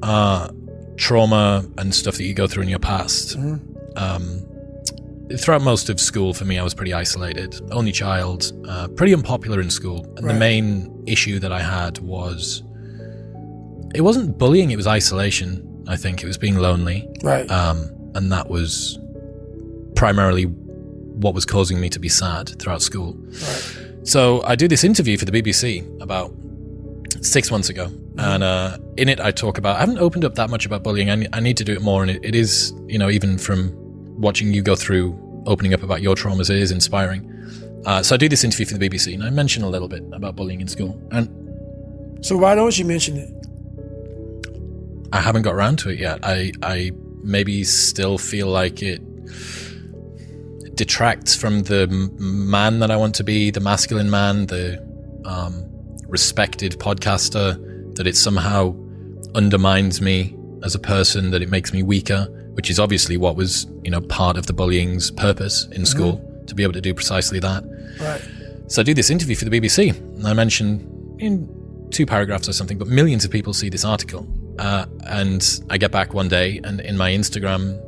trauma and stuff that you go through in your past. Throughout most of school, for me, I was pretty isolated. Only child, pretty unpopular in school. And the main issue that I had was, it wasn't bullying, it was isolation. I think it was being lonely. Right. And that was primarily what was causing me to be sad throughout school. Right. So I do this interview for the BBC about 6 months ago. And in it, I talk about, I haven't opened up that much about bullying. I need to do it more. And it is, even from watching you go through opening up about your traumas, it is inspiring. So I do this interview for the BBC and I mention a little bit about bullying in school. And so why don't you mention it? I haven't got around to it yet. I maybe still feel like it detracts from the man that I want to be, the masculine man, the respected podcaster, that it somehow undermines me as a person, that it makes me weaker, which is obviously what was, part of the bullying's purpose in school, to be able to do precisely that. Right. So I do this interview for the BBC, and I mention in 2 paragraphs or something, but millions of people see this article. And I get back one day, and in my Instagram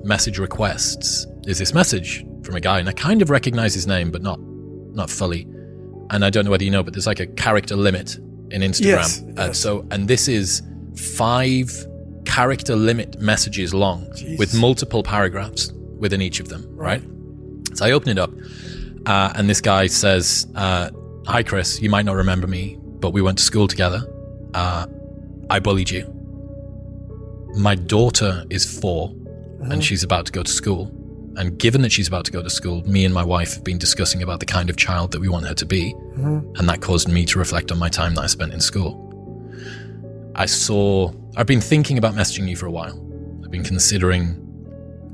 message requests, there's this message from a guy, and I kind of recognize his name, but not fully. And I don't know whether you know, but there's like a character limit in Instagram. Yes. And this is 5 character limit messages long. Jeez. With multiple paragraphs within each of them, right? So I open it up, and this guy says, "Hi, Chris, you might not remember me, but we went to school together. I bullied you. My daughter is 4, and she's about to go to school. And given that she's about to go to school, me and my wife have been discussing about the kind of child that we want her to be. And that caused me to reflect on my time that I spent in school. I've been thinking about messaging you for a while. I've been considering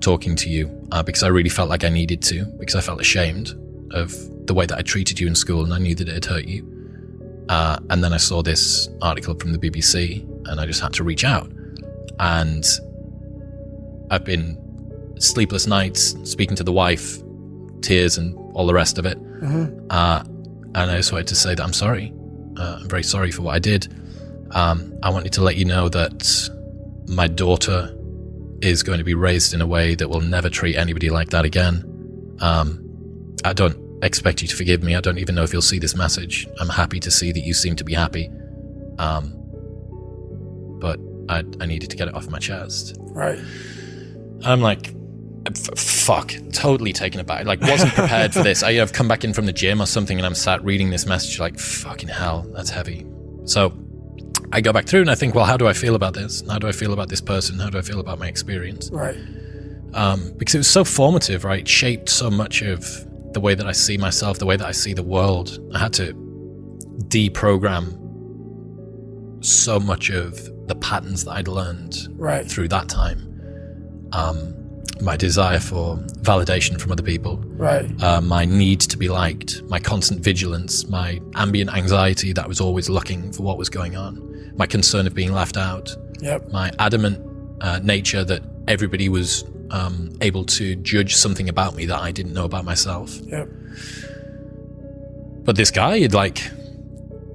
talking to you because I really felt like I needed to, because I felt ashamed of the way that I treated you in school, and I knew that it had hurt you. And then I saw this article from the BBC, and I just had to reach out. And I've been sleepless nights, speaking to the wife, tears and all the rest of it. And I just wanted to say that I'm sorry. I'm very sorry for what I did. I wanted to let you know that my daughter is going to be raised in a way that will never treat anybody like that again. I don't expect you to forgive me. I don't even know if you'll see this message. I'm happy to see that you seem to be happy. But I needed to get it off my chest. Right. I'm like, fuck, totally taken aback. Like, wasn't prepared for this. I've come back in from the gym or something, and I'm sat reading this message like, fucking hell, that's heavy. So I go back through and I think, well, how do I feel about this? How do I feel about this person? How do I feel about my experience? Right. Because it was so formative, right? It shaped so much of the way that I see myself, the way that I see the world. I had to deprogram so much of the patterns that I'd learned through that time. My desire for validation from other people, my need to be liked, my constant vigilance, my ambient anxiety that was always looking for what was going on, my concern of being left out, my adamant nature that everybody was able to judge something about me that I didn't know about myself. But this guy had like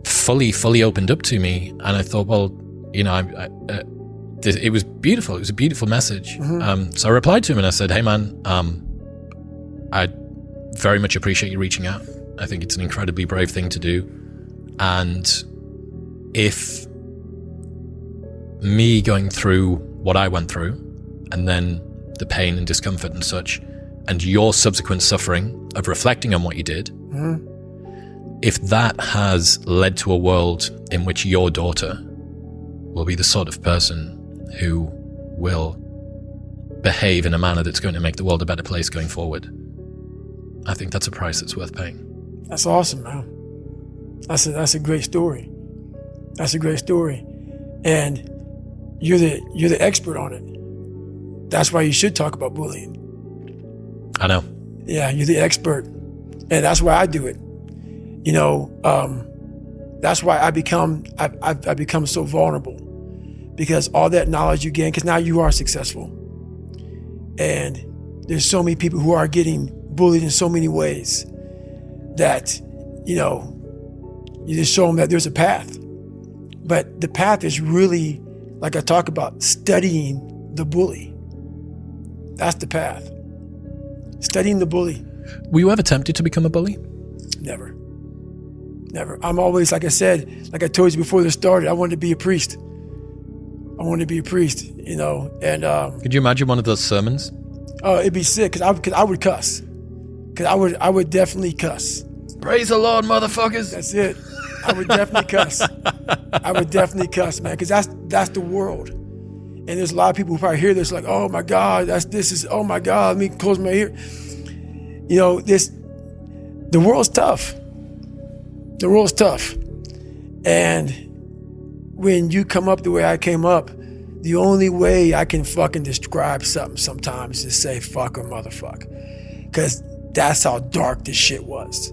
fully opened up to me, and I thought, well, it was beautiful. It was a beautiful message. So I replied to him and I said, hey man, I very much appreciate you reaching out. I think it's an incredibly brave thing to do. And if me going through what I went through, and then the pain and discomfort and such, and your subsequent suffering of reflecting on what you did, if that has led to a world in which your daughter will be the sort of person who will behave in a manner that's going to make the world a better place going forward, I think that's a price that's worth paying. That's awesome, man. That's a great story. That's a great story. And you're the expert on it. That's why you should talk about bullying. I know. Yeah, you're the expert. And that's why I do it. That's why I've become so vulnerable, because all that knowledge you gain, because now you are successful. And there's so many people who are getting bullied in so many ways that, you just show them that there's a path. But the path is really like I talk about, studying the bully. That's the path. Studying the bully. Were you ever tempted to become a bully? Never. I'm always, like I said, like I told you before this started, I wanted to be a priest. You know, and could you imagine one of those sermons? Oh, it'd be sick, because I would cuss. Because I would definitely cuss. Praise the Lord, motherfuckers. That's it. I would definitely cuss. Man, because that's the world. And there's a lot of people who probably hear this like, oh my God, oh my God, let me close my ear. You know, the world's tough. The world's tough. And when you come up the way I came up, the only way I can fucking describe something sometimes is say fuck or motherfuck. Because that's how dark this shit was.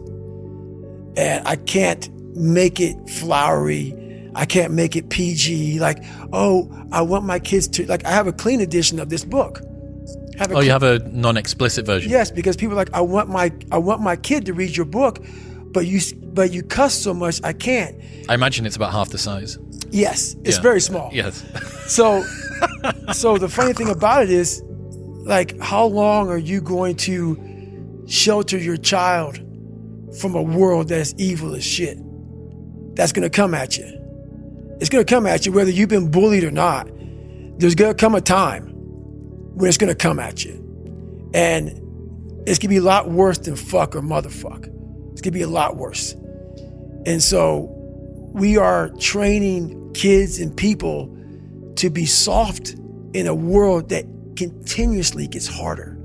And I can't make it flowery. I can't make it PG. Like, oh, I want my kids to, like, I have a clean edition of this book. You have a non-explicit version? Yes, because people are like, I want my kid to read your book, but you cuss so much, I can't. I imagine it's about half the size. Yes, it's very small. Yes. So the funny thing about it is, like, how long are you going to shelter your child from a world that's evil as shit? That's going to come at you. It's going to come at you whether you've been bullied or not. There's going to come a time when it's going to come at you. And it's going to be a lot worse than fuck or motherfuck. It's going to be a lot worse. And so we are training kids and people to be soft in a world that continuously gets harder.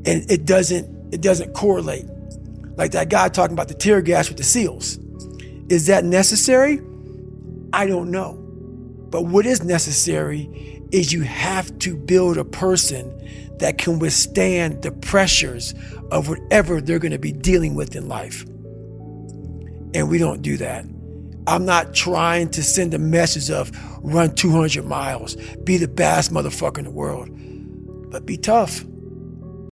And it doesn't correlate. Like that guy talking about the tear gas with the SEALs. Is that necessary? I don't know. But what is necessary is you have to build a person that can withstand the pressures of whatever they're going to be dealing with in life. And we don't do that. I'm not trying to send a message of run 200 miles, be the baddest motherfucker in the world, but be tough.